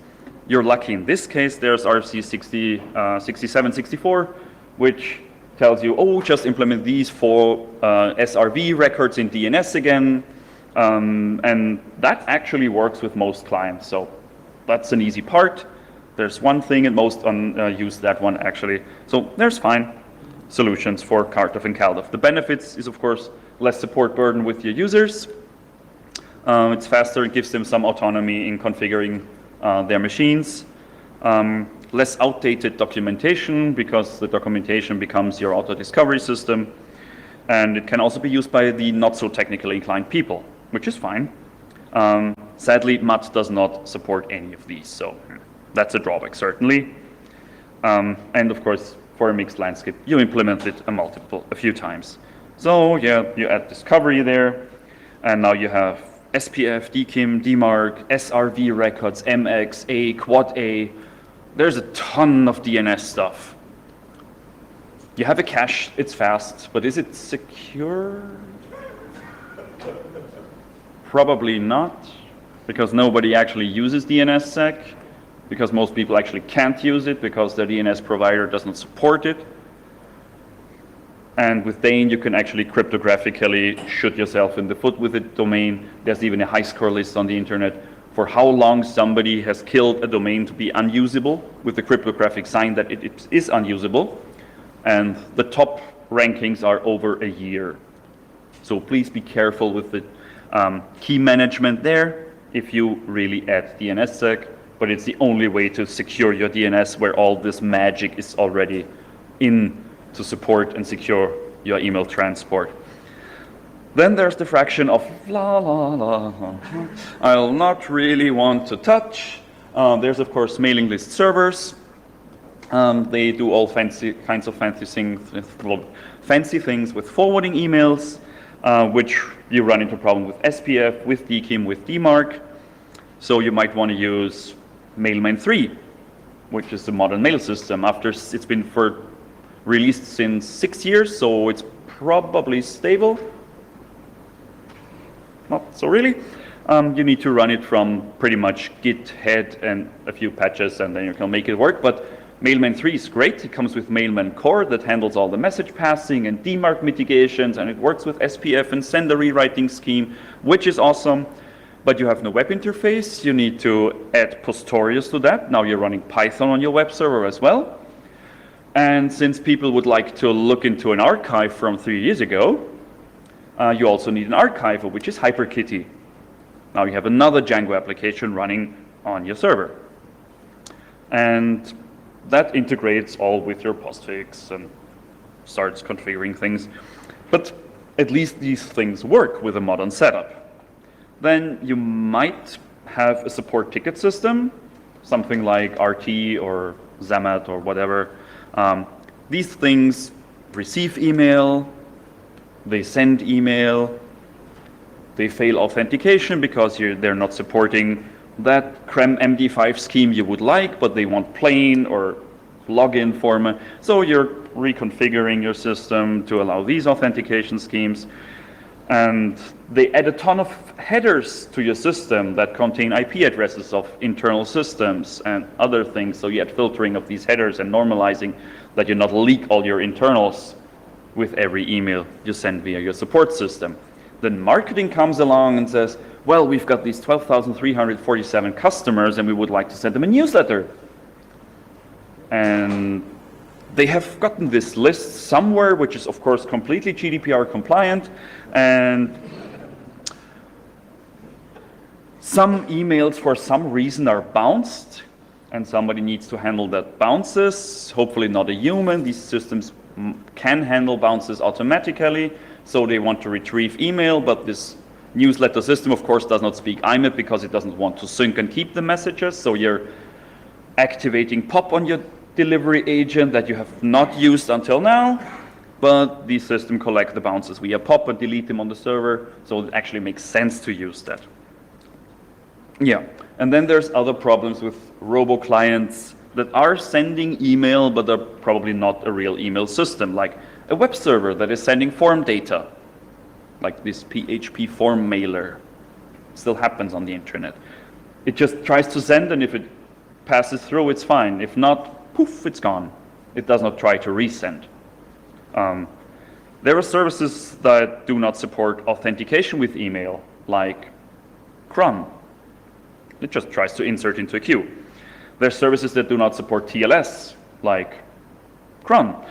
You're lucky in this case, there's RFC 6764, which tells you, oh, just implement these for SRV records in DNS again. And that actually works with most clients, so that's an easy part. There's one thing, and most use that one actually. So there's fine solutions for CardDAV and CalDAV. The benefits is, of course, less support burden with your users. It's faster, it gives them some autonomy in configuring their machines. Less outdated documentation, because the documentation becomes your auto-discovery system. And it can also be used by the not so technically inclined people, which is fine. Sadly, MUT does not support any of these, so that's a drawback, certainly. And of course, for a mixed landscape, you implement it a few times. So yeah, you add discovery there, and now you have SPF, DKIM, DMARC, SRV records, MX, A, Quad A. There's a ton of DNS stuff. You have a cache, it's fast, but is it secure? Probably not, because nobody actually uses DNSSEC, because most people actually can't use it because their DNS provider doesn't support it. And with Dane, you can actually cryptographically shoot yourself in the foot with a domain. There's even a high score list on the internet for how long somebody has killed a domain to be unusable with the cryptographic sign that it is unusable. And the top rankings are over a year. So please be careful with the key management there if you really add DNSSEC, but it's the only way to secure your DNS where all this magic is already in to support and secure your email transport. Then there's the fraction of I'll not really want to touch. There's of course mailing list servers. They do all kinds of fancy things with forwarding emails, which you run into problem with SPF, with DKIM, with DMARC. So you might want to use MacLemon 3, which is the modern mail system. After it's been released since 6 years, so it's probably stable. Not so really. You need to run it from pretty much Git, head, and a few patches, and then you can make it work. But MacLemon 3 is great. It comes with MacLemon Core that handles all the message passing and DMARC mitigations, and it works with SPF and sender rewriting scheme, which is awesome. But you have no web interface. You need to add Postorius to that. Now you're running Python on your web server as well. And since people would like to look into an archive from 3 years ago, you also need an archiver, which is HyperKitty. Now you have another Django application running on your server. And that integrates all with your postfix and starts configuring things. But at least these things work with a modern setup. Then you might have a support ticket system, something like RT or Zamat or whatever. These things receive email, they send email, they fail authentication because they're not supporting that CREM MD5 scheme you would like, but they want plain or login format. So you're reconfiguring your system to allow these authentication schemes. And they add a ton of headers to your system that contain IP addresses of internal systems and other things. So you add filtering of these headers and normalizing that you not leak all your internals with every email you send via your support system. Then marketing comes along and says, well, we've got these 12,347 customers and we would like to send them a newsletter. And they have gotten this list somewhere, which is of course completely GDPR compliant, and some emails for some reason are bounced, and somebody needs to handle that bounces, hopefully not a human. These systems can handle bounces automatically, so they want to retrieve email, but this newsletter system of course does not speak IMAP because it doesn't want to sync and keep the messages, so you're activating POP on your delivery agent that you have not used until now, but the system collects the bounces via POP and delete them on the server, so it actually makes sense to use that. Yeah, and then there's other problems with robo clients that are sending email, but are probably not a real email system, like a web server that is sending form data. like this PHP form mailer. Still happens on the internet. It just tries to send, and if it passes through, it's fine. If not, poof, it's gone. It does not try to resend. There are services that do not support authentication with email, like cron. It just tries to insert into a queue. There are services that do not support TLS, like cron.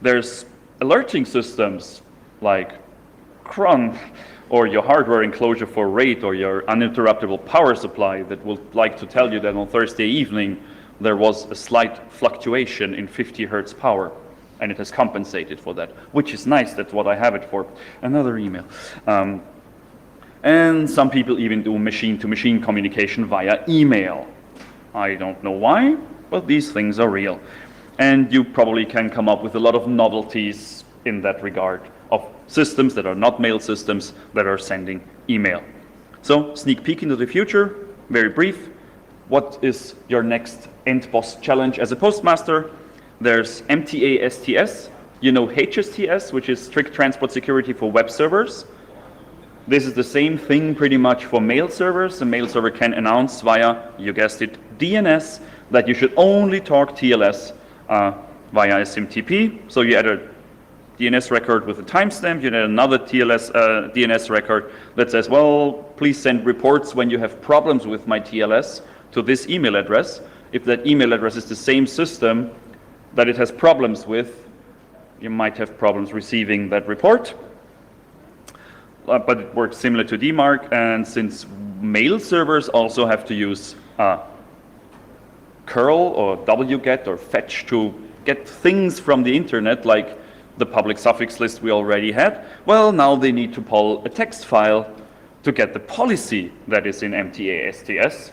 There's alerting systems, like cron, or your hardware enclosure for RAID, or your uninterruptible power supply that will like to tell you that on Thursday evening there was a slight fluctuation in 50 hertz power, and it has compensated for that, which is nice. That's what I have it for. Another email. And some people even do machine-to-machine communication via email. I don't know why, but these things are real. And you probably can come up with a lot of novelties in that regard of systems that are not mail systems that are sending email. So, sneak peek into the future, very brief. What is your next end boss challenge as a postmaster? There's MTA STS. You know HSTS, which is strict transport security for web servers. This is the same thing pretty much for mail servers. A mail server can announce via, you guessed it, DNS, that you should only talk TLS via SMTP. So you add a DNS record with a timestamp, you add another DNS record that says, well, please send reports when you have problems with my TLS to this email address. If that email address is the same system that it has problems with, you might have problems receiving that report. But it works similar to DMARC, and since mail servers also have to use curl or wget or fetch to get things from the internet, like the public suffix list we already had, well, now they need to pull a text file to get the policy that is in MTA STS.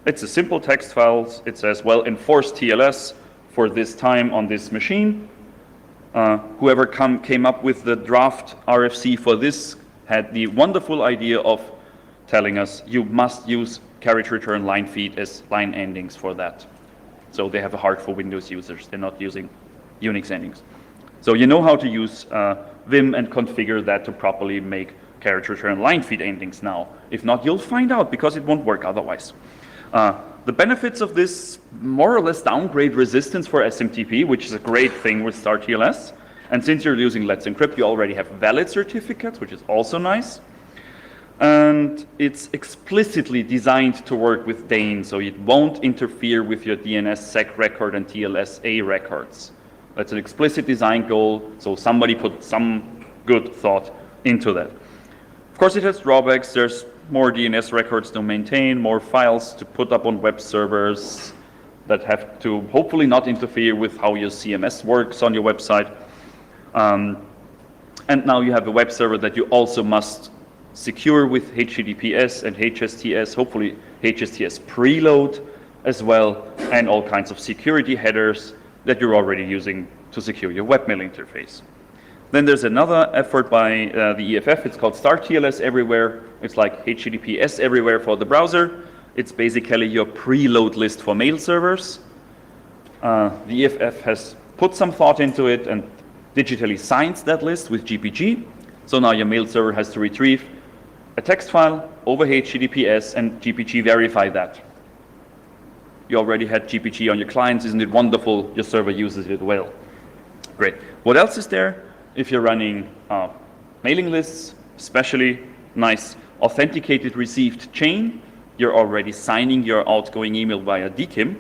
It's a simple text file. It says, well, enforce TLS for this time on this machine. Whoever came up with the draft RFC for this had the wonderful idea of telling us you must use carriage return line feed as line endings for that. So they have a heart for Windows users. They're not using Unix endings. So you know how to use Vim and configure that to properly make carriage return line feed endings now. If not, you'll find out, because it won't work otherwise. The benefits of this more or less downgrade resistance for SMTP, which is a great thing with StarTLS. And since you're using Let's Encrypt, you already have valid certificates, which is also nice. And it's explicitly designed to work with DANE, so it won't interfere with your DNSSEC record and TLSA records. That's an explicit design goal, so somebody put some good thought into that. Of course, it has drawbacks. There's more DNS records to maintain, more files to put up on web servers that have to hopefully not interfere with how your CMS works on your website. And now you have a web server that you also must secure with HTTPS and HSTS, hopefully HSTS preload as well, and all kinds of security headers that you're already using to secure your webmail interface. Then there's another effort by the EFF. It's called StarTLS Everywhere. It's like HTTPS Everywhere for the browser. It's basically your preload list for mail servers. The EFF has put some thought into it and digitally signs that list with GPG. So now your mail server has to retrieve a text file over HTTPS and GPG verify that. You already had GPG on your clients. Isn't it wonderful? Your server uses it well. Great. What else is there? If you're running mailing lists, especially nice authenticated received chain, you're already signing your outgoing email via DKIM,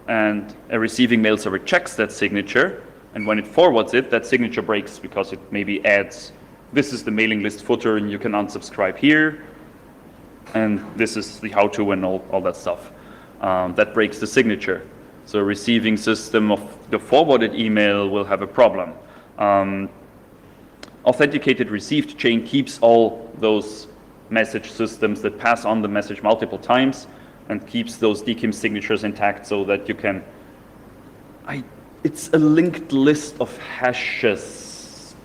and a receiving mail server checks that signature, and when it forwards it, that signature breaks because it maybe adds, this is the mailing list footer and you can unsubscribe here, and this is the how-to and all that stuff. That breaks the signature. So a receiving system of the forwarded email will have a problem. Authenticated received chain keeps all those message systems that pass on the message multiple times and keeps those DKIM signatures intact so that you can, it's a linked list of hashes.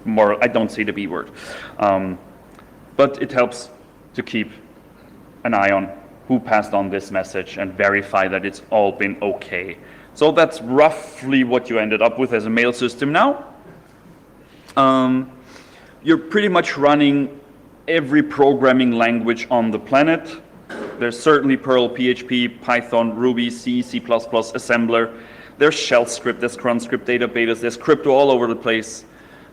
I don't say the B word. But it helps to keep an eye on who passed on this message and verify that it's all been okay. So that's roughly what you ended up with as a mail system now. You're pretty much running every programming language on the planet. There's certainly Perl, PHP, Python, Ruby, C, C++, assembler. There's shell script, there's cron script, data betas, there's crypto all over the place.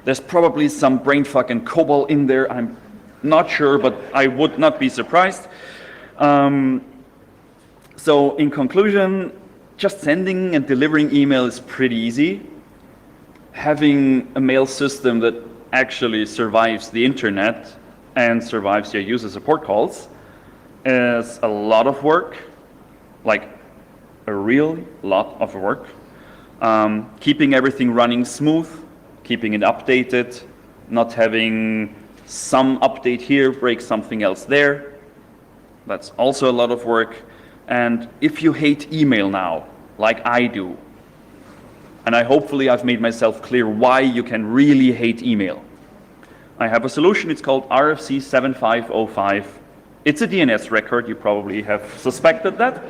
There's probably some brainfuck and COBOL in there. I'm not sure, but I would not be surprised. So in conclusion, just sending and delivering email is pretty easy. Having a mail system that actually survives the internet and survives your user support calls is a lot of work, like a real lot of work. Keeping everything running smooth, keeping it updated, not having some update here break something else there. That's also a lot of work. And if you hate email now, like I do, and hopefully I've made myself clear why you can really hate email, I have a solution. It's called RFC 7505. It's a DNS record. You probably have suspected that.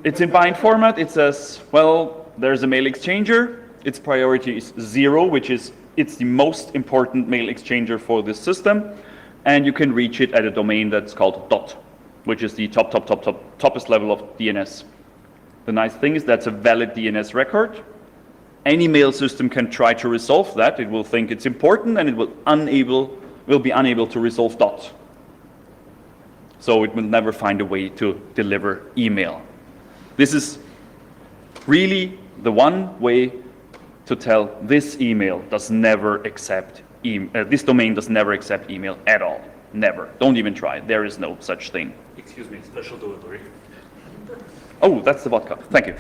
It's in bind format. It says, well, there's a mail exchanger. Its priority is 0, which is it's the most important mail exchanger for this system. And you can reach it at a domain that's called .dot, which is the toppest level of DNS. The nice thing is that's a valid DNS record. Any mail system can try to resolve that. It will think it's important, and it will be unable to resolve .dot. So it will never find a way to deliver email. This is really the one way to tell this email does never accept this domain does never accept email at all. Never. Don't even try. There is no such thing. Excuse me, special delivery. Oh, that's the vodka. Thank you.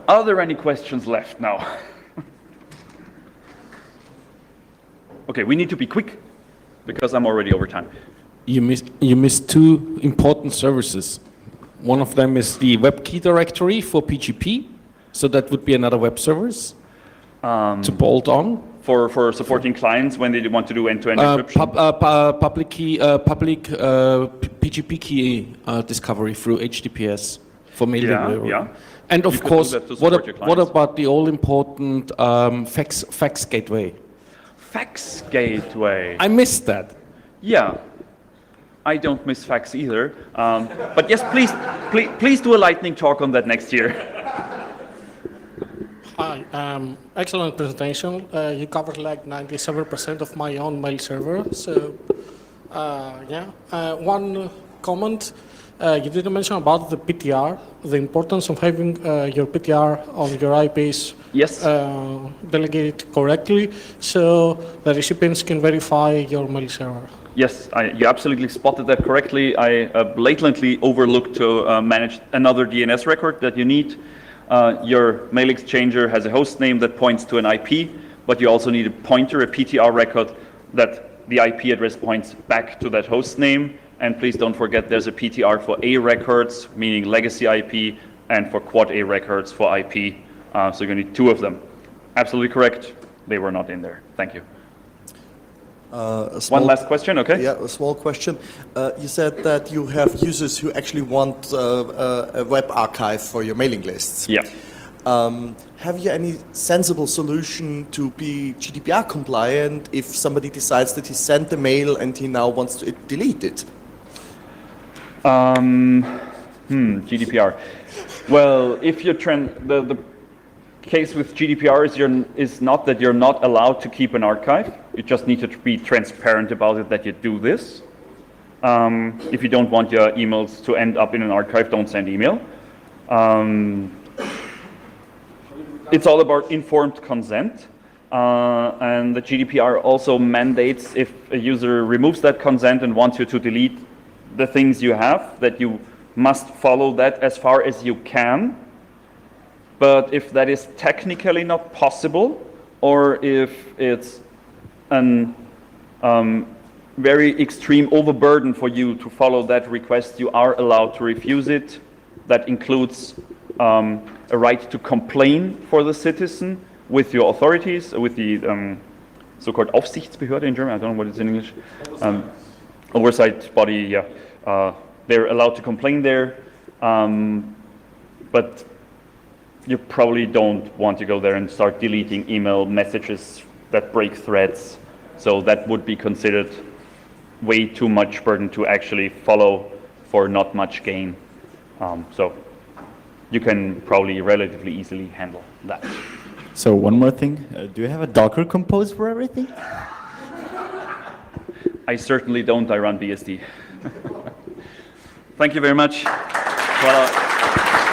Are there any questions left now? Okay, we need to be quick because I'm already over time. You missed two important services. One of them is the web key directory for PGP, so that would be another web service to bolt on. For supporting clients when they want to do end-to-end encryption? Public PGP key discovery through HTTPS for mail delivery. Yeah. And of You could course, do that to support your what clients. about the all-important fax gateway? Fax gateway. I missed that. Yeah. I don't miss fax either. But yes, please do a lightning talk on that next year. Hi, excellent presentation. You covered like 97% of my own mail server. So, one comment. You didn't mention about the PTR, the importance of having your PTR on your IPs Yes. delegated correctly, so the recipients can verify your mail server. Yes, you absolutely spotted that correctly. I blatantly overlooked to manage another DNS record that you need. Your mail exchanger has a host name that points to an IP, but you also need a pointer, a PTR record, that the IP address points back to that host name. And please don't forget there's a PTR for A records, meaning legacy IP, and for quad A records for IP. So you need two of them. Absolutely correct. They were not in there. Thank you. One last question, okay? Yeah, a small question. You said that you have users who actually want a web archive for your mailing lists. Yeah. Have you any sensible solution to be GDPR compliant if somebody decides that he sent the mail and he now wants to delete it? GDPR. Well, if you're the case with GDPR is not that you're not allowed to keep an archive. You just need to be transparent about it that you do this. If you don't want your emails to end up in an archive, don't send email. It's all about informed consent. And the GDPR also mandates if a user removes that consent and wants you to delete the things you have, that you must follow that as far as you can. But if that is technically not possible, or if it's an very extreme overburden for you to follow that request, you are allowed to refuse it. That includes a right to complain for the citizen with your authorities, with the so-called Aufsichtsbehörde in German, I don't know what it's in English. Oversight body, yeah. They're allowed to complain there. But you probably don't want to go there and start deleting email messages that break threads. So that would be considered way too much burden to actually follow for not much gain. So you can probably relatively easily handle that. So one more thing, do you have a Docker compose for everything? I certainly don't. I run BSD. Thank you very much. Voilà.